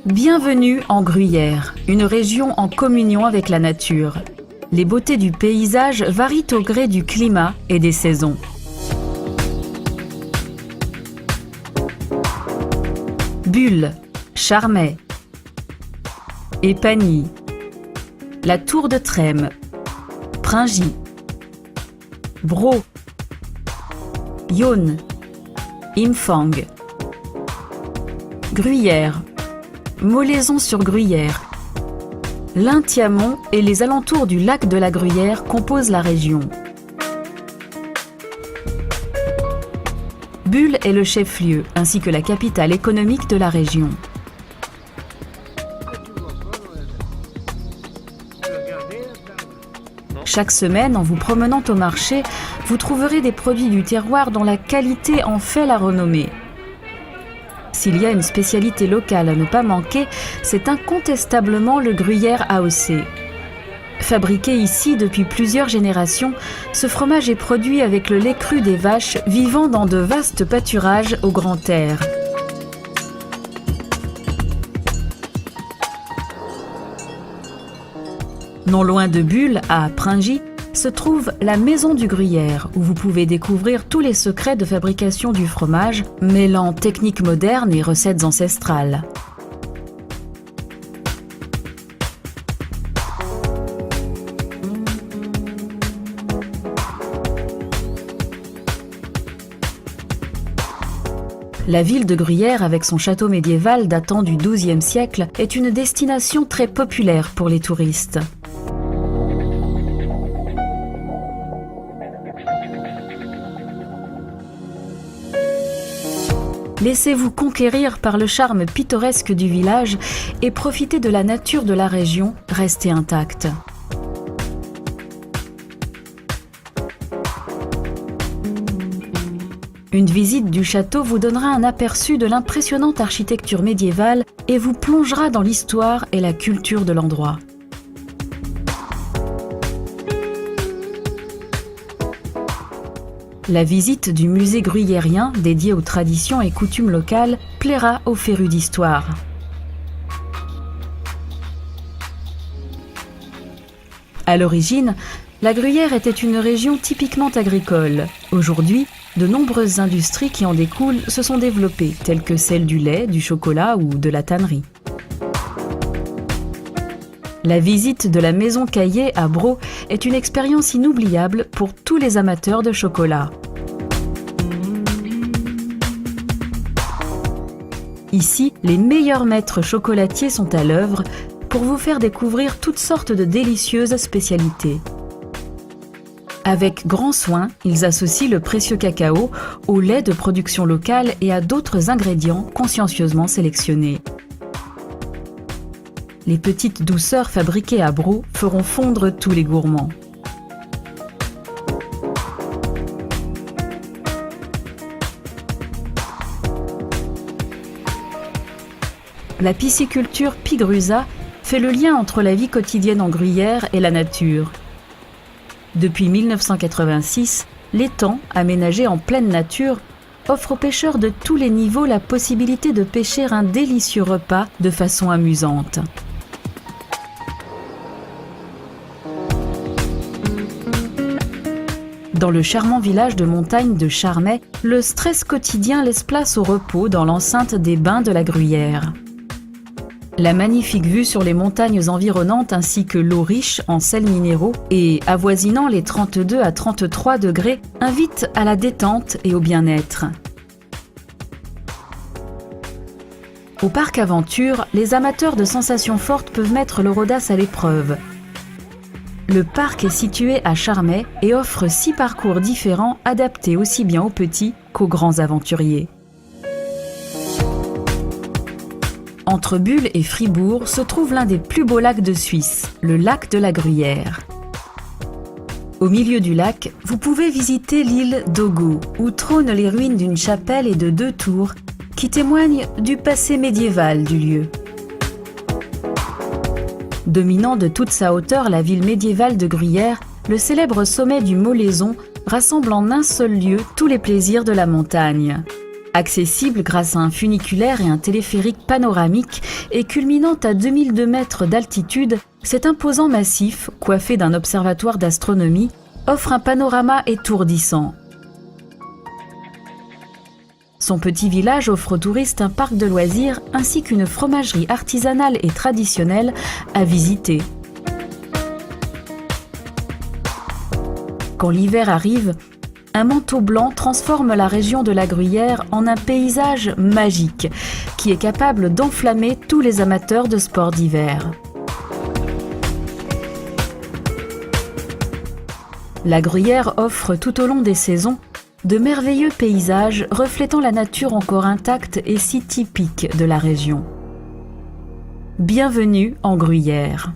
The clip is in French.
Bienvenue en Gruyère, une région en communion avec la nature. Les beautés du paysage varient au gré du climat et des saisons. Bulle, Charmey, Épagny, la Tour de Trême, Pringy, Braux, Yonne, Imfang, Gruyère, Molaison-sur-Gruyère, l'Intiamont et les alentours du lac de la Gruyère composent la région. Bulle est le chef-lieu ainsi que la capitale économique de la région. Chaque semaine, en vous promenant au marché, vous trouverez des produits du terroir dont la qualité en fait la renommée. S'il y a une spécialité locale à ne pas manquer, c'est incontestablement le gruyère AOC. Fabriqué ici depuis plusieurs générations, ce fromage est produit avec le lait cru des vaches vivant dans de vastes pâturages au grand air. Non loin de Bulle, à Pringy, se trouve la Maison du Gruyère, où vous pouvez découvrir tous les secrets de fabrication du fromage, mêlant techniques modernes et recettes ancestrales. La ville de Gruyère, avec son château médiéval datant du XIIe siècle, est une destination très populaire pour les touristes. Laissez-vous conquérir par le charme pittoresque du village et profitez de la nature de la région restée intacte. Une visite du château vous donnera un aperçu de l'impressionnante architecture médiévale et vous plongera dans l'histoire et la culture de l'endroit. La visite du musée gruyérien, dédié aux traditions et coutumes locales, plaira aux férus d'histoire. À l'origine, la Gruyère était une région typiquement agricole. Aujourd'hui, de nombreuses industries qui en découlent se sont développées, telles que celles du lait, du chocolat ou de la tannerie. La visite de la Maison Caillé à Braux est une expérience inoubliable pour tous les amateurs de chocolat. Ici, les meilleurs maîtres chocolatiers sont à l'œuvre pour vous faire découvrir toutes sortes de délicieuses spécialités. Avec grand soin, ils associent le précieux cacao au lait de production locale et à d'autres ingrédients consciencieusement sélectionnés. Les petites douceurs fabriquées à Braux feront fondre tous les gourmands. La pisciculture Pigrusa fait le lien entre la vie quotidienne en Gruyère et la nature. Depuis 1986, l'étang, aménagé en pleine nature, offre aux pêcheurs de tous les niveaux la possibilité de pêcher un délicieux repas de façon amusante. Dans le charmant village de montagne de Charmey, le stress quotidien laisse place au repos dans l'enceinte des bains de la Gruyère. La magnifique vue sur les montagnes environnantes ainsi que l'eau riche en sels minéraux et avoisinant les 32 à 33 degrés invite à la détente et au bien-être. Au parc Aventure, les amateurs de sensations fortes peuvent mettre leur audace à l'épreuve. Le parc est situé à Charmey et offre 6 parcours différents adaptés aussi bien aux petits qu'aux grands aventuriers. Entre Bulle et Fribourg se trouve l'un des plus beaux lacs de Suisse, le lac de la Gruyère. Au milieu du lac, vous pouvez visiter l'île d'Ogo, où trônent les ruines d'une chapelle et de 2 tours qui témoignent du passé médiéval du lieu. Dominant de toute sa hauteur la ville médiévale de Gruyère, le célèbre sommet du Molaison rassemble en un seul lieu tous les plaisirs de la montagne. Accessible grâce à un funiculaire et un téléphérique panoramique et culminant à 2002 mètres d'altitude, cet imposant massif, coiffé d'un observatoire d'astronomie, offre un panorama étourdissant. Son petit village offre aux touristes un parc de loisirs ainsi qu'une fromagerie artisanale et traditionnelle à visiter. Quand l'hiver arrive, un manteau blanc transforme la région de la Gruyère en un paysage magique qui est capable d'enflammer tous les amateurs de sports d'hiver. La Gruyère offre tout au long des saisons de merveilleux paysages reflétant la nature encore intacte et si typique de la région. Bienvenue en Gruyère.